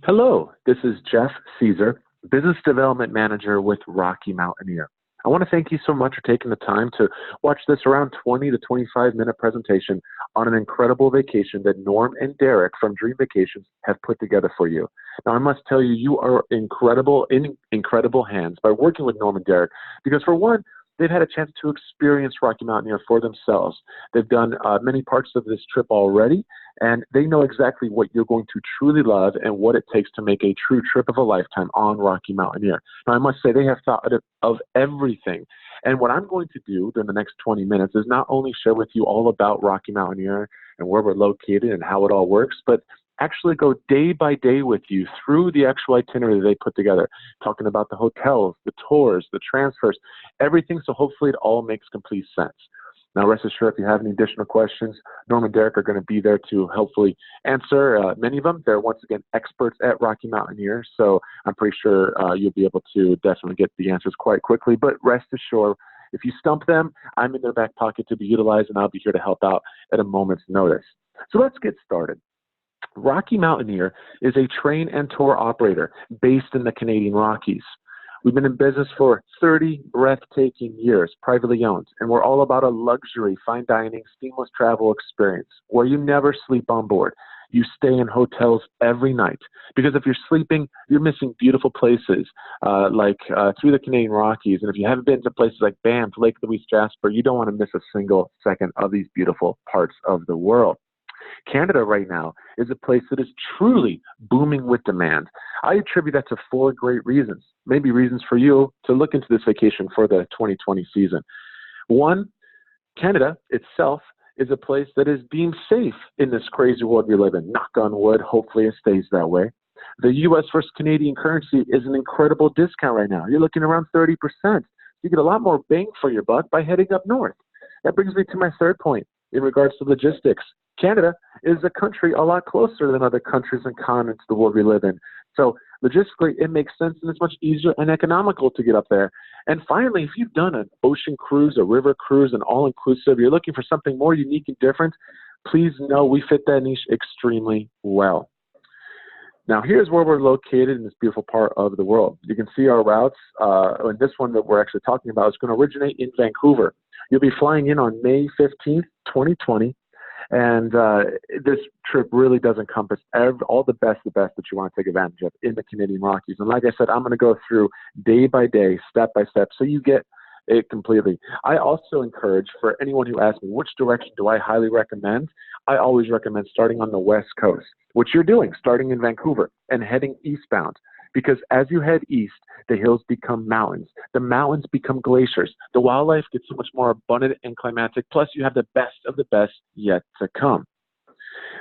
Hello, this is Jeff Caesar, Business Development Manager with Rocky Mountaineer. I want to thank you so much for taking the time to watch this around 20 to 25-minute presentation on an incredible vacation that Norm and Derek from Dream Vacations have put together for you. Now, I must tell you, you are incredible in incredible hands by working with Norm and Derek because, for one, they've had a chance to experience Rocky Mountaineer for themselves. They've done many parts of this trip already, and they know exactly what you're going to truly love and what it takes to make a true trip of a lifetime on Rocky Mountaineer. Now, I must say they have thought of everything. And what I'm going to do during the next 20 minutes is not only share with you all about Rocky Mountaineer and where we're located and how it all works, but actually go day by day with you through the actual itinerary they put together, talking about the hotels, the tours, the transfers, everything, so hopefully it all makes complete sense. Now, rest assured, if you have any additional questions, Norm and Derek are going to be there to hopefully answer many of them. They're, once again, experts at Rocky Mountaineer, so I'm pretty sure you'll be able to definitely get the answers quite quickly. But rest assured, if you stump them, I'm in their back pocket to be utilized, and I'll be here to help out at a moment's notice. So let's get started. Rocky Mountaineer is a train and tour operator based in the Canadian Rockies. We've been in business for 30 breathtaking years, privately owned, and we're all about a luxury, fine dining, seamless travel experience where you never sleep on board. You stay in hotels every night because if you're sleeping, you're missing beautiful places through the Canadian Rockies. And if you haven't been to places like Banff, Lake Louise, Jasper, you don't want to miss a single second of these beautiful parts of the world. Canada right now is a place that is truly booming with demand. I attribute that to four great reasons, maybe reasons for you to look into this vacation for the 2020 season. One, Canada itself is a place that is deemed safe in this crazy world we live in. Knock on wood, hopefully it stays that way. The U.S. versus Canadian currency is an incredible discount right now. You're looking around 30%. You get a lot more bang for your buck by heading up north. That brings me to my third point in regards to logistics. Canada is a country a lot closer than other countries and continents the world we live in. So logistically, it makes sense and it's much easier and economical to get up there. And finally, if you've done an ocean cruise, a river cruise, an all-inclusive, you're looking for something more unique and different, please know we fit that niche extremely well. Now, here's where we're located in this beautiful part of the world. You can see our routes, and this one that we're actually talking about is going to originate in Vancouver. You'll be flying in on May 15th, 2020. And this trip really does encompass all the best that you want to take advantage of in the Canadian Rockies. And like I said, I'm going to go through day by day, step by step, so you get it completely. I also encourage, for anyone who asks me, which direction do I highly recommend? I always recommend starting on the West Coast, which you're doing, starting in Vancouver and heading eastbound. Because as you head east, the hills become mountains. The mountains become glaciers. The wildlife gets so much more abundant and climatic. Plus, you have the best of the best yet to come.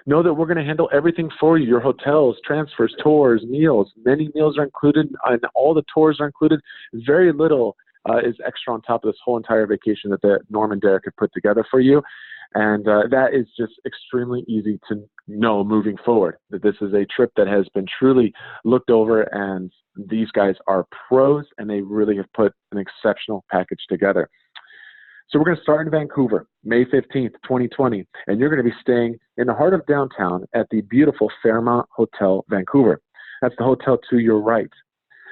Know that we're going to handle everything for you. Your hotels, transfers, tours, meals. Many meals are included, and all the tours are included. Very little is extra on top of this whole entire vacation that Norm and Derek have put together for you. And that is just extremely easy to know moving forward, that this is a trip that has been truly looked over, and these guys are pros, and they really have put an exceptional package together. So we're going to start in Vancouver, May 15th, 2020, and you're going to be staying in the heart of downtown at the beautiful Fairmont Hotel, Vancouver. That's the hotel to your right.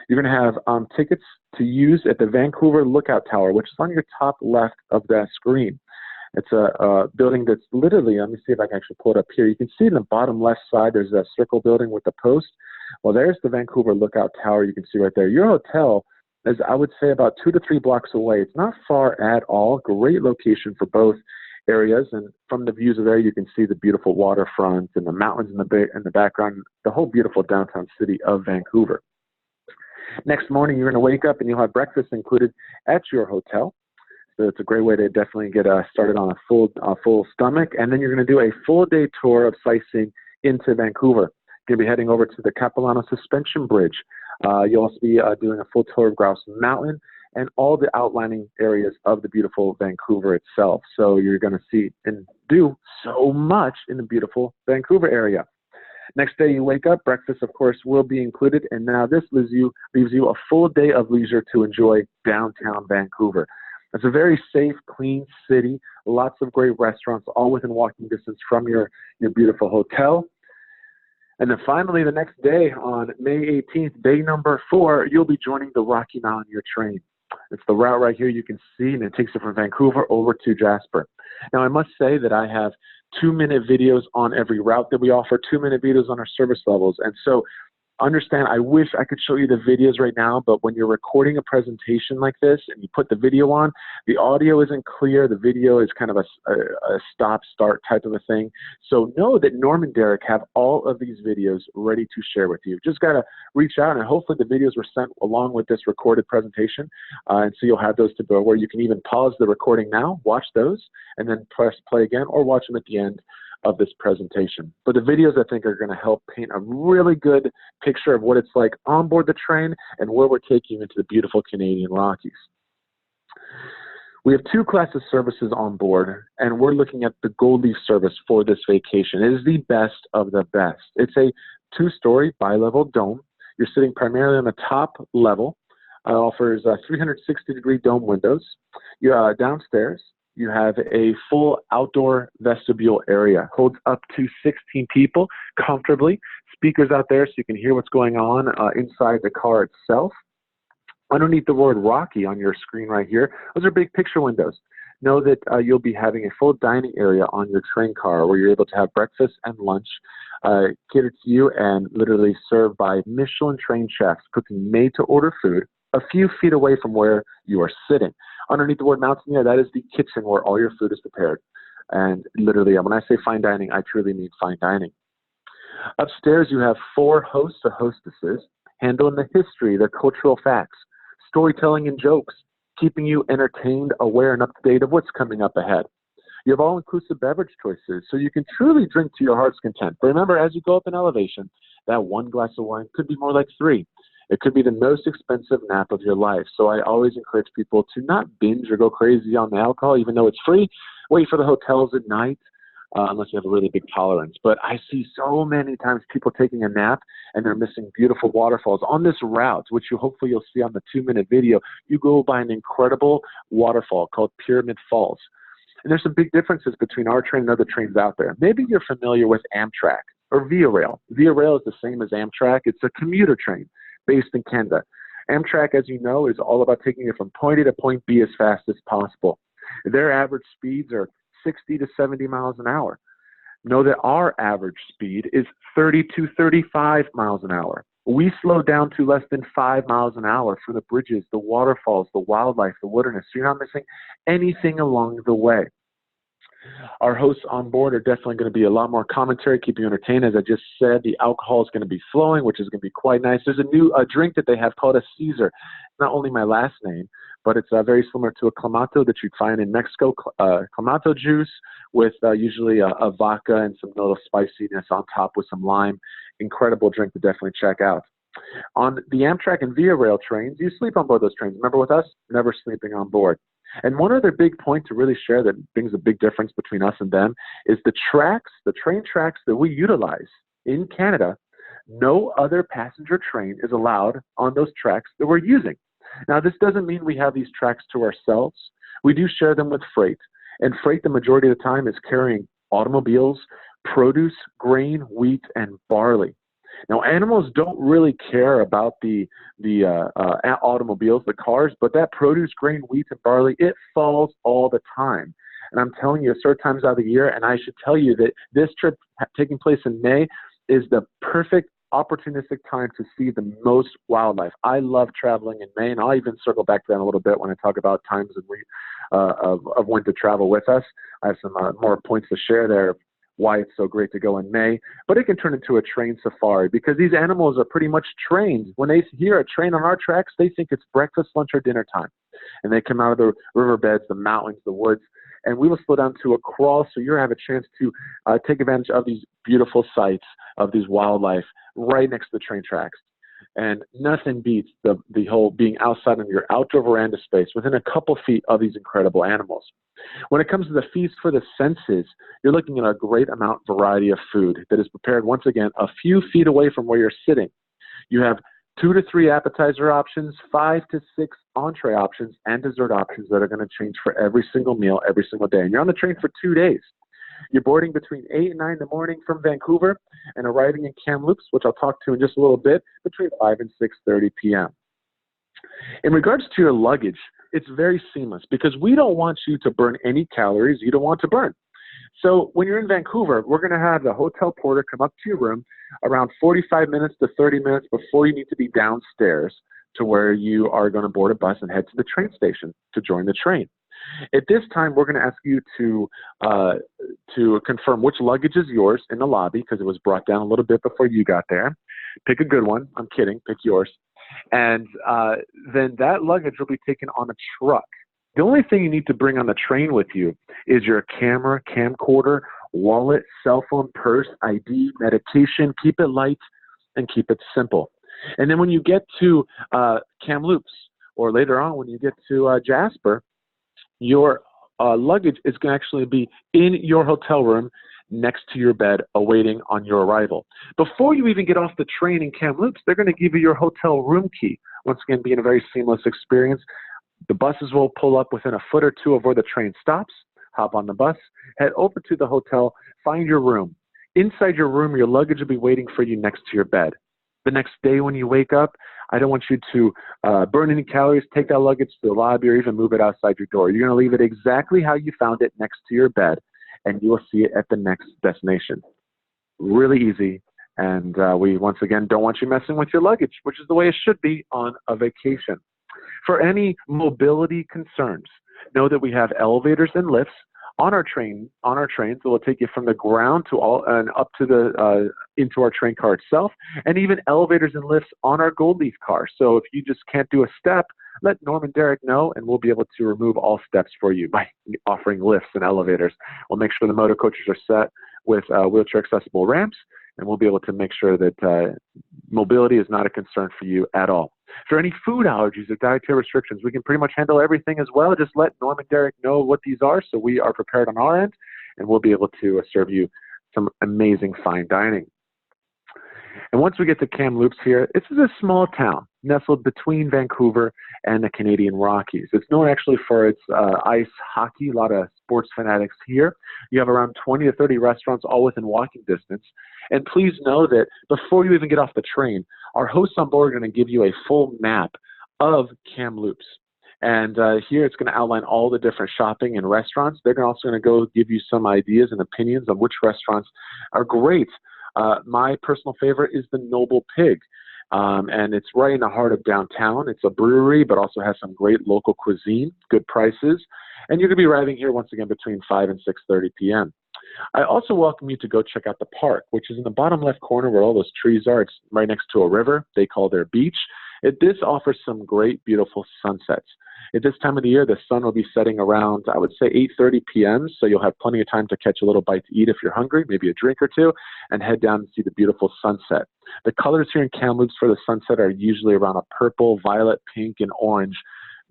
You're going to have tickets to use at the Vancouver Lookout Tower, which is on your top left of that screen. It's a building that's literally, let me see if I can actually pull it up here. You can see in the bottom left side, there's a circle building with a post. Well, there's the Vancouver Lookout Tower you can see right there. Your hotel is, I would say, about 2 to 3 blocks away. It's not far at all. Great location for both areas. And from the views of there, you can see the beautiful waterfront and the mountains in the background, the whole beautiful downtown city of Vancouver. Next morning, you're going to wake up and you'll have breakfast included at your hotel. So it's a great way to definitely get started on a full stomach. And then you're going to do a full day tour of sightseeing into Vancouver. You're going to be heading over to the Capilano Suspension Bridge. You'll also be doing a full tour of Grouse Mountain and all the outlining areas of the beautiful Vancouver itself. So you're going to see and do so much in the beautiful Vancouver area. Next day you wake up, breakfast, of course, will be included. And now this leaves you a full day of leisure to enjoy downtown Vancouver. It's a very safe, clean city, lots of great restaurants, all within walking distance from your beautiful hotel. And then finally, the next day on May 18th, day number 4, you'll be joining the Rocky Mountaineer train. It's the route right here you can see, and it takes it from Vancouver over to Jasper. Now, I must say that I have 2-minute videos on every route that we offer, 2-minute videos on our service levels. And so understand, I wish I could show you the videos right now, but when you're recording a presentation like this and you put the video on, the audio isn't clear. The video is kind of a stop-start type of a thing. So know that Norm and Derek have all of these videos ready to share with you. Just got to reach out, and hopefully the videos were sent along with this recorded presentation. And so you'll have those to go where you can even pause the recording now, watch those, and then press play again or watch them at the end of this presentation. But the videos, I think, are going to help paint a really good picture of what it's like on board the train and where we're taking you into the beautiful Canadian Rockies. We have 2 classes services on board, and we're looking at the Gold Leaf service for this vacation. It is the best of the best. It's a 2-story bi-level dome. You're sitting primarily on the top level. Offers 360-degree dome windows. Downstairs, you have a full outdoor vestibule area. Holds up to 16 people comfortably. Speakers out there so you can hear what's going on inside the car itself. Underneath the word Rocky on your screen right here, those are big picture windows. Know that you'll be having a full dining area on your train car where you're able to have breakfast and lunch catered to you and literally served by Michelin trained chefs cooking made-to-order food a few feet away from where you are sitting. Underneath the word Mountaineer, that is the kitchen where all your food is prepared. And literally, when I say fine dining, I truly mean fine dining. Upstairs, you have 4 hosts or hostesses handling the history, the cultural facts, storytelling and jokes, keeping you entertained, aware, and up to date of what's coming up ahead. You have all-inclusive beverage choices, so you can truly drink to your heart's content. But remember, as you go up in elevation, that 1 glass of wine could be more like 3. It could be the most expensive nap of your life. So I always encourage people to not binge or go crazy on the alcohol, even though it's free. Wait for the hotels at night, unless you have a really big tolerance. But I see so many times people taking a nap and they're missing beautiful waterfalls. On this route, which hopefully you'll see on the 2-minute video, you go by an incredible waterfall called Pyramid Falls. And there's some big differences between our train and other trains out there. Maybe you're familiar with Amtrak or Via Rail. Via Rail is the same as Amtrak. It's a commuter train based in Canada. Amtrak, as you know, is all about taking it from point A to point B as fast as possible. Their average speeds are 60 to 70 miles an hour. Know that our average speed is 30 to 35 miles an hour. We slow down to less than 5 miles an hour for the bridges, the waterfalls, the wildlife, the wilderness. So you're not missing anything along the way. Our hosts on board are definitely going to be a lot more commentary, keeping you entertained. As I just said, the alcohol is going to be flowing, which is going to be quite nice. There's a new drink that they have called a Caesar. It's not only my last name, but it's very similar to a Clamato that you'd find in Mexico. Clamato juice with usually a vodka and some little spiciness on top with some lime. Incredible drink to definitely check out. On the Amtrak and Via Rail trains, you sleep on board those trains. Remember with us, never sleeping on board. And one other big point to really share that brings a big difference between us and them is the tracks, the train tracks that we utilize in Canada. No other passenger train is allowed on those tracks that we're using. Now, this doesn't mean we have these tracks to ourselves. We do share them with freight. And freight, the majority of the time, is carrying automobiles, produce, grain, wheat, and barley. Now, animals don't really care about the automobiles, the cars, but that produce, grain, wheat, and barley, it falls all the time. And I'm telling you, certain times out of the year, and I should tell you that this trip taking place in May is the perfect opportunistic time to see the most wildlife. I love traveling in May, and I'll even circle back to that in a little bit when I talk about times of when to travel with us. I have some more points to share there. Why it's so great to go in May, but it can turn into a train safari because these animals are pretty much trained. When they hear a train on our tracks, they think it's breakfast, lunch, or dinner time. And they come out of the riverbeds, the mountains, the woods, and we will slow down to a crawl so you have a chance to take advantage of these beautiful sights of these wildlife right next to the train tracks. And nothing beats the whole being outside on your outdoor veranda space within a couple feet of these incredible animals. When it comes to the feast for the senses, you're looking at a great amount variety of food that is prepared, once again, a few feet away from where you're sitting. You have 2 to 3 appetizer options, 5 to 6 entree options, and dessert options that are going to change for every single meal, every single day. And you're on the train for 2 days. You're boarding between 8 and 9 in the morning from Vancouver and arriving in Kamloops, which I'll talk to in just a little bit, between 5 and 6:30 p.m. In regards to your luggage, it's very seamless because we don't want you to burn any calories you don't want to burn. So when you're in Vancouver, we're going to have the hotel porter come up to your room around 45 minutes to 30 minutes before you need to be downstairs to where you are going to board a bus and head to the train station to join the train. At this time, we're going to ask you to confirm which luggage is yours in the lobby because it was brought down a little bit before you got there. Pick a good one. I'm kidding. Pick yours. And then that luggage will be taken on a truck. The only thing you need to bring on the train with you is your camera, camcorder, wallet, cell phone, purse, ID, medication. Keep it light and keep it simple. And then when you get to Kamloops, or later on when you get to Jasper, your luggage is going to actually be in your hotel room next to your bed awaiting on your arrival. Before you even get off the train in Kamloops, they're going to give you your hotel room key. Once again, being a very seamless experience. The buses will pull up within a foot or two of where the train stops, hop on the bus, head over to the hotel, find your room. Inside your room, your luggage will be waiting for you next to your bed. The next day when you wake up, I don't want you to burn any calories, take that luggage to the lobby, or even move it outside your door. You're going to leave it exactly how you found it next to your bed, and you will see it at the next destination. Really easy. And we, once again, don't want you messing with your luggage, which is the way it should be on a vacation. For any mobility concerns, know that we have elevators and lifts on our trains that will take you from the ground to all and up to the into our train car itself, and even elevators and lifts on our Gold Leaf car. So if you just can't do a step, let Norm and Derek know, and we'll be able to remove all steps for you by offering lifts and elevators. We'll make sure the motor coaches are set with wheelchair accessible ramps, and we'll be able to make sure that mobility is not a concern for you at all. For any food allergies or dietary restrictions, we can pretty much handle everything as well. Just let Norm and Derek know what these are so we are prepared on our end, and we'll be able to serve you some amazing fine dining. And once we get to Kamloops here, this is a small town nestled between Vancouver and the Canadian Rockies. It's known actually for its ice hockey, a lot of sports fanatics here. You have around 20 to 30 restaurants all within walking distance. And please know that before you even get off the train, our hosts on board are going to give you a full map of Kamloops. And here it's going to outline all the different shopping and restaurants. They're also going to go give you some ideas and opinions on which restaurants are great. My personal favorite is the Noble Pig. And it's right in the heart of downtown. It's a brewery, but also has some great local cuisine, good prices. And you're going to be arriving here once again between 5 and 6:30 p.m. I also welcome you to go check out the park, which is in the bottom left corner where all those trees are. It's right next to a river they call their beach. This offers some great, beautiful sunsets. At this time of the year, the sun will be setting around, I would say, 8:30 p.m., so you'll have plenty of time to catch a little bite to eat if you're hungry, maybe a drink or two, and head down and see the beautiful sunset. The colors here in Kamloops for the sunset are usually around a purple, violet, pink, and orange.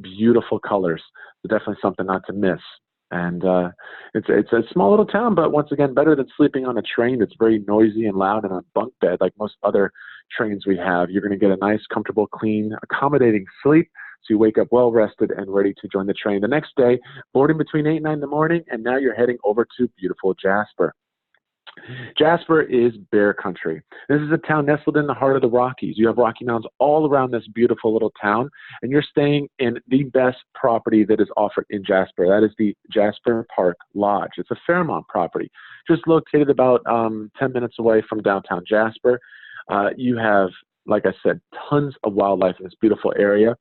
Beautiful colors. So definitely something not to miss. And it's a small little town, but once again, better than sleeping on a train that's very noisy and loud in a bunk bed like most other trains we have. You're going to get a nice, comfortable, clean, accommodating sleep, so you wake up well rested and ready to join the train the next day, boarding between 8 and 9 in the morning, and now you're heading over to beautiful Jasper. Jasper is bear country. This is a town nestled in the heart of the Rockies. You have Rocky Mountains all around this beautiful little town, and you're staying in the best property that is offered in Jasper. That is the Jasper Park Lodge. It's a Fairmont property, just located about 10 minutes away from downtown Jasper. You have, like I said, tons of wildlife in this beautiful area.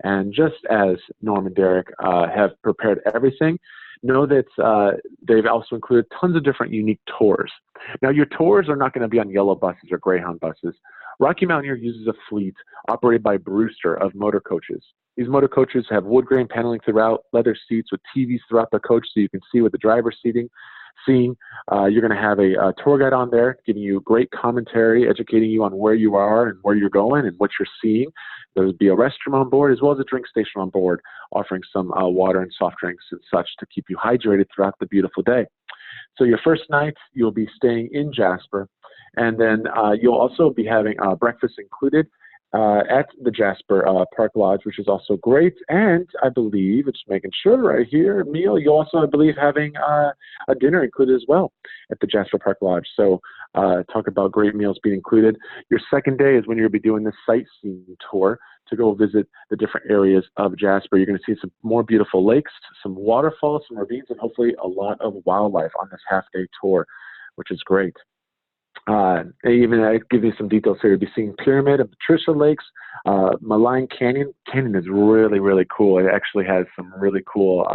And just as Norm and Derek have prepared everything, know that they've also included tons of different unique tours. Now, your tours are not going to be on yellow buses or Greyhound buses. Rocky Mountaineer uses a fleet operated by Brewster of motor coaches. These motor coaches have wood grain paneling throughout, leather seats with TVs throughout the coach so you can see what the driver's seeing. You're going to have a tour guide on there giving you great commentary, educating you on where you are and where you're going and what you're seeing. There'll be a restroom on board as well as a drink station on board, offering some water and soft drinks and such to keep you hydrated throughout the beautiful day. So your first night, you'll be staying in Jasper, and then you'll also be having breakfast included at the Jasper Park Lodge, which is also great. And I believe, it's making sure right here, meal, you also, I believe, having a dinner included as well at the Jasper Park Lodge. So talk about great meals being included. Your second day is when you'll be doing the sightseeing tour to go visit the different areas of Jasper. You're going to see some more beautiful lakes, some waterfalls, some ravines, and hopefully a lot of wildlife on this half-day tour, which is great. Even I give you some details here. You'll be seeing Pyramid and Patricia Lakes, Malign Canyon. Canyon is really, really cool. It actually has some really cool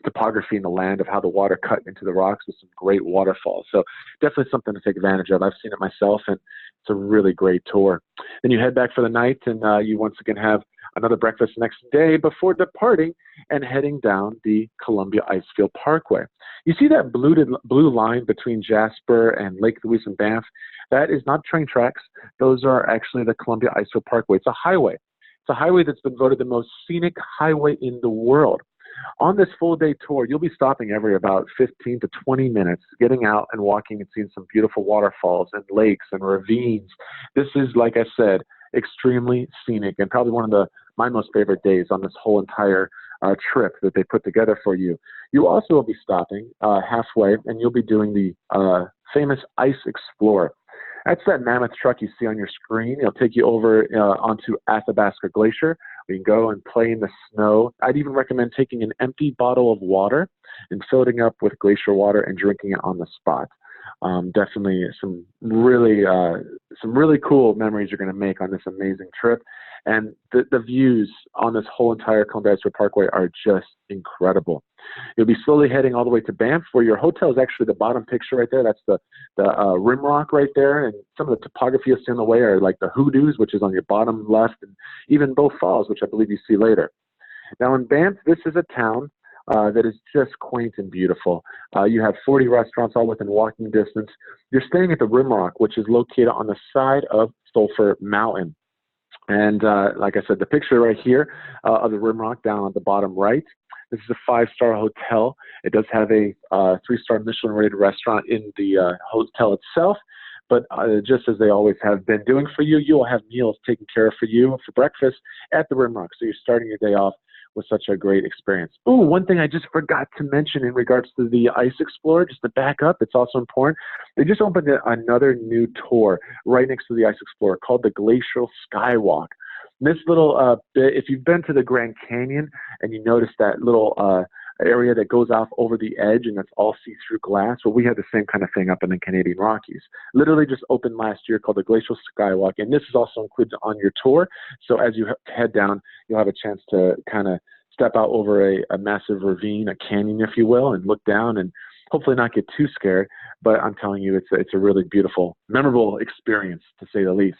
topography in the land of how the water cut into the rocks with some great waterfalls. So definitely something to take advantage of. I've seen it myself, and it's a really great tour. Then you head back for the night, and you once again have another breakfast next day before departing and heading down the Columbia Icefield Parkway. You see that blue line between Jasper and Lake Louise and Banff? That is not train tracks. Those are actually the Columbia Icefield Parkway. It's a highway. It's a highway that's been voted the most scenic highway in the world. On this full-day tour, you'll be stopping every about 15 to 20 minutes, getting out and walking and seeing some beautiful waterfalls and lakes and ravines. This is, like I said, extremely scenic and probably one of my most favorite days on this whole entire trip that they put together for you. You also will be stopping halfway, and you'll be doing the famous Ice Explorer. That's that mammoth truck you see on your screen. It'll take you over onto Athabasca Glacier. We can go and play in the snow. I'd even recommend taking an empty bottle of water and filling it up with glacier water and drinking it on the spot. Definitely some really cool memories you're going to make on this amazing trip. And the views on this whole entire Columbia Icefield Parkway are just incredible. You'll be slowly heading all the way to Banff, where your hotel is actually the bottom picture right there. That's the rim rock right there. And some of the topography you'll see on the way are like the Hoodoos, which is on your bottom left, and even Bow Falls, which I believe you see later. Now in Banff, this is a town that is just quaint and beautiful. You have 40 restaurants all within walking distance. You're staying at the Rimrock, which is located on the side of Sulphur Mountain. And like I said, the picture right here of the Rimrock down at the bottom right, this is a 5-star hotel. It does have a 3-star Michelin-rated restaurant in the hotel itself. But just as they always have been doing for you, you'll have meals taken care of for you for breakfast at the Rimrock. So you're starting your day off with such a great experience. Oh, one thing I just forgot to mention in regards to the Ice Explorer, just to back up, it's also important. They just opened another new tour right next to the Ice Explorer called the Glacial Skywalk. This little bit, if you've been to the Grand Canyon and you notice that little area that goes off over the edge and that's all see-through glass, well, we have the same kind of thing up in the Canadian Rockies. Literally just opened last year, called the Glacial Skywalk, and this is also included on your tour. So as you head down, you'll have a chance to kind of step out over a massive ravine, a canyon, if you will, and look down and hopefully not get too scared. But I'm telling you, it's a really beautiful, memorable experience, to say the least.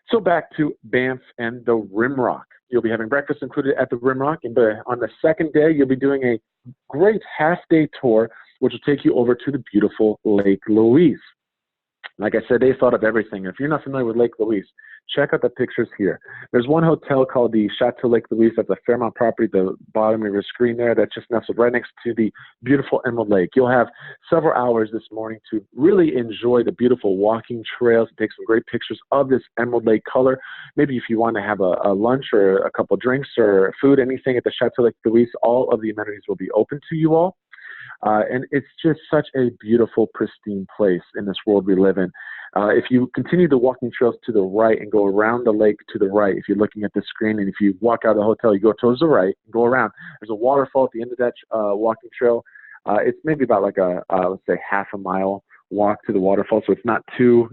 So back to Banff and the Rimrock. You'll be having breakfast included at the Rimrock, and on the second day, you'll be doing a great half-day tour, which will take you over to the beautiful Lake Louise. Like I said, they thought of everything. If you're not familiar with Lake Louise, check out the pictures here. There's one hotel called the Chateau Lake Louise at the Fairmont property, the bottom of your screen there, that's just nestled right next to the beautiful Emerald Lake. You'll have several hours this morning to really enjoy the beautiful walking trails, take some great pictures of this Emerald Lake color. Maybe if you want to have a lunch or a couple drinks or food, anything at the Chateau Lake Louise, all of the amenities will be open to you all. And it's just such a beautiful, pristine place in this world we live in. If you continue the walking trails to the right and go around the lake to the right, if you're looking at the screen, and if you walk out of the hotel, you go towards the right and go around. There's a waterfall at the end of that walking trail. It's maybe about like let's say half a mile walk to the waterfall, so it's not too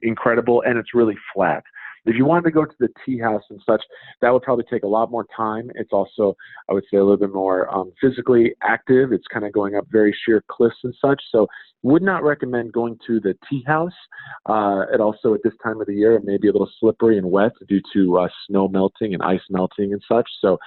incredible, and it's really flat. If you wanted to go to the tea house and such, that would probably take a lot more time. It's also, I would say, a little bit more physically active. It's kind of going up very sheer cliffs and such. So would not recommend going to the tea house. And also at this time of the year, it may be a little slippery and wet due to snow melting and ice melting and such. So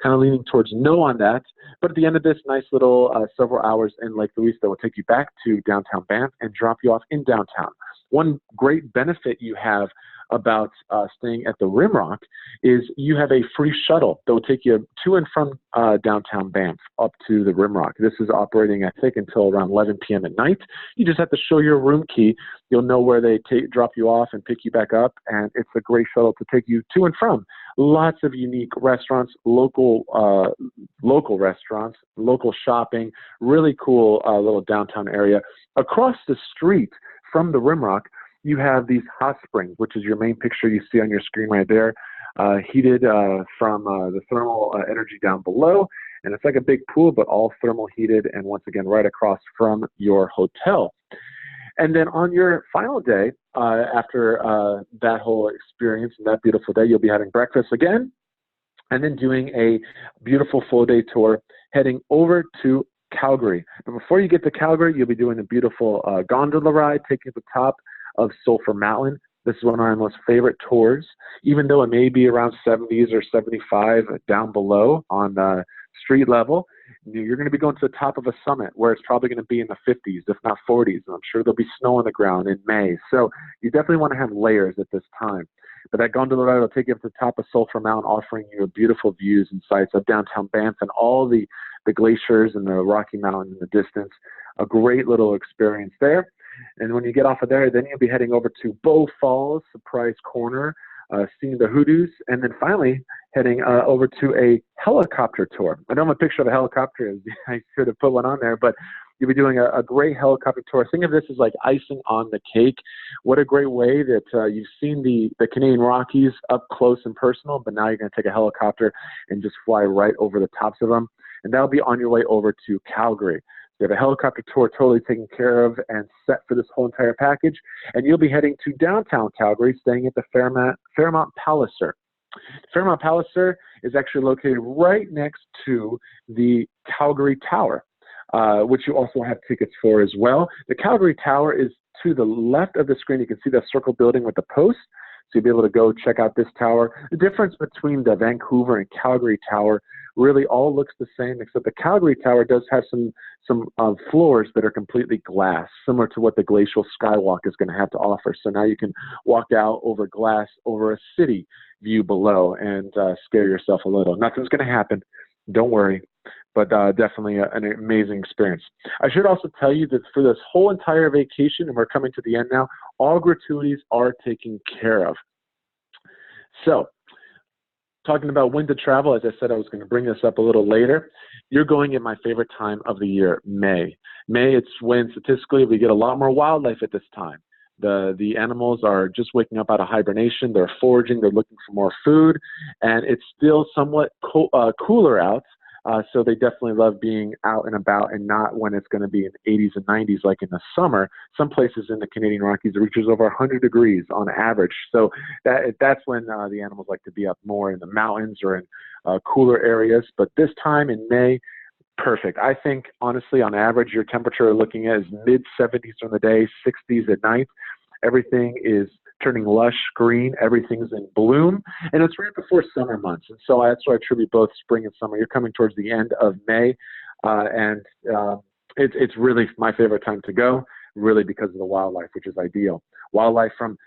kind of leaning towards no on that. But at the end of this nice little several hours in Lake Louise that will take you back to downtown Banff and drop you off in downtown. One great benefit you have about staying at the Rimrock is you have a free shuttle that will take you to and from downtown Banff up to the Rimrock. This is operating, I think, until around 11 p.m. at night. You just have to show your room key. You'll know where they drop you off and pick you back up, and it's a great shuttle to take you to and from. Lots of unique restaurants, local restaurants, local shopping, really cool little downtown area. Across the street from the Rimrock, you have these hot springs, which is your main picture you see on your screen right there, heated from the thermal energy down below. And it's like a big pool, but all thermal heated, and once again, right across from your hotel. And then on your final day, after that whole experience and that beautiful day, you'll be having breakfast again, and then doing a beautiful full day tour, heading over to Calgary. But before you get to Calgary, you'll be doing a beautiful gondola ride, taking you to the top of Sulphur Mountain. This is one of my most favorite tours, even though it may be around 70s or 75 down below on the street level. You're going to be going to the top of a summit where it's probably going to be in the 50s, if not 40s. And I'm sure there'll be snow on the ground in May. So you definitely want to have layers at this time. But that gondola ride will take you up to the top of Sulphur Mountain, offering you beautiful views and sights of downtown Banff and all the glaciers and the Rocky Mountain in the distance. A great little experience there. And when you get off of there, then you'll be heading over to Bow Falls, Surprise Corner, seeing the hoodoos, and then finally heading over to a helicopter tour. I don't have a picture of a helicopter. I should have put one on there, but you'll be doing a great helicopter tour. Think of this as like icing on the cake. What a great way that you've seen the Canadian Rockies up close and personal, but now you're going to take a helicopter and just fly right over the tops of them. And that'll be on your way over to Calgary. You have a helicopter tour totally taken care of and set for this whole entire package. And you'll be heading to downtown Calgary, staying at the Fairmont Palliser. Fairmont Palliser is actually located right next to the Calgary Tower, which you also have tickets for as well. The Calgary Tower is to the left of the screen. You can see that circle building with the post. So you'll be able to go check out this tower. The difference between the Vancouver and Calgary Tower really all looks the same, except the Calgary Tower does have some floors that are completely glass, similar to what the Glacial Skywalk is going to have to offer. So now you can walk out over glass over a city view below and scare yourself a little. Nothing's going to happen. Don't worry. But definitely an amazing experience. I should also tell you that for this whole entire vacation, and we're coming to the end now, all gratuities are taken care of. So, talking about when to travel, as I said, I was going to bring this up a little later. You're going in my favorite time of the year, May. May, it's when statistically we get a lot more wildlife at this time. The animals are just waking up out of hibernation. They're foraging. They're looking for more food. And it's still somewhat cooler out. So they definitely love being out and about, and not when it's going to be in 80s and 90s like in the summer. Some places in the Canadian Rockies it reaches over 100 degrees on average. So that's when the animals like to be up more in the mountains or in cooler areas. But this time in May, perfect. I think, honestly, on average, your temperature you're looking at is mid-70s during the day, 60s at night. Everything is turning lush green. Everything's in bloom, and it's right before summer months. And so that's why I attribute both spring and summer. You're coming towards the end of May, and it's really my favorite time to go, really because of the wildlife, which is ideal. Wildlife from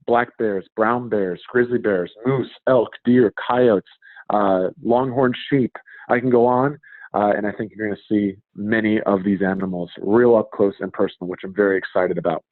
black bears, brown bears, grizzly bears, moose, elk, deer, coyotes, longhorn sheep. I can go on, and I think you're going to see many of these animals real up close and personal, which I'm very excited about.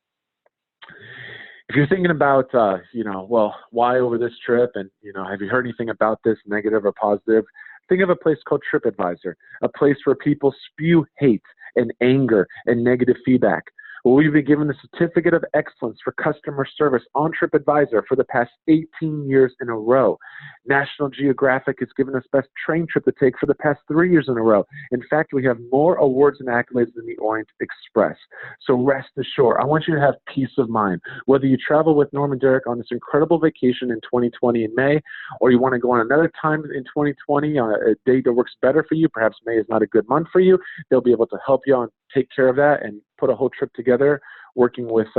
If you're thinking about, well, why over this trip, and, have you heard anything about this, negative or positive? Think of a place called TripAdvisor, a place where people spew hate and anger and negative feedback. Well, we've been given the Certificate of Excellence for Customer Service on TripAdvisor for the past 18 years in a row. National Geographic has given us Best Train Trip to Take for the past 3 years in a row. In fact, we have more awards and accolades than the Orient Express. So rest assured, I want you to have peace of mind. Whether you travel with Norm and Derek on this incredible vacation in 2020 in May, or you want to go on another time in 2020 on a date that works better for you, perhaps May is not a good month for you, they'll be able to help you and take care of that and put a whole trip together, working with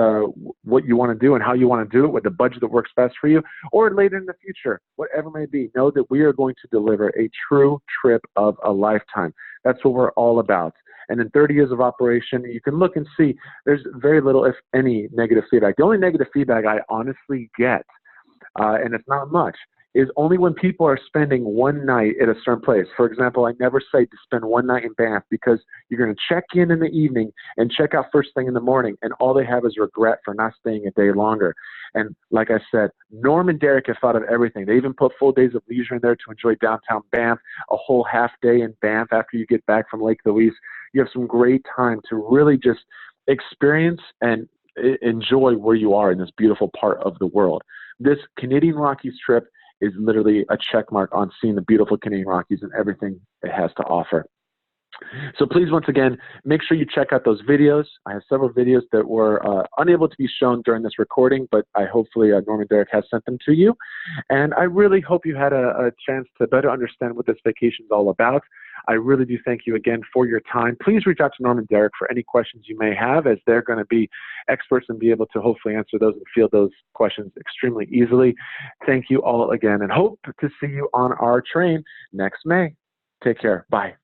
what you want to do and how you want to do it with the budget that works best for you, or later in the future, whatever it may be. Know that we are going to deliver a true trip of a lifetime. That's what we're all about. And in 30 years of operation, you can look and see there's very little, if any, negative feedback. The only negative feedback I honestly get and it's not much, is only when people are spending one night at a certain place. For example, I never say to spend one night in Banff because you're going to check in the evening and check out first thing in the morning, and all they have is regret for not staying a day longer. And like I said, Norm and Derek have thought of everything. They even put full days of leisure in there to enjoy downtown Banff, a whole half day in Banff after you get back from Lake Louise. You have some great time to really just experience and enjoy where you are in this beautiful part of the world. This Canadian Rockies trip is literally a check mark on seeing the beautiful Canadian Rockies and everything it has to offer. So please, once again, make sure you check out those videos. I have several videos that were unable to be shown during this recording, but hopefully Norm and Derek has sent them to you. And I really hope you had a chance to better understand what this vacation is all about. I really do thank you again for your time. Please reach out to Norm and Derek for any questions you may have, as they're going to be experts and be able to hopefully answer those and field those questions extremely easily. Thank you all again, and hope to see you on our train next May. Take care. Bye.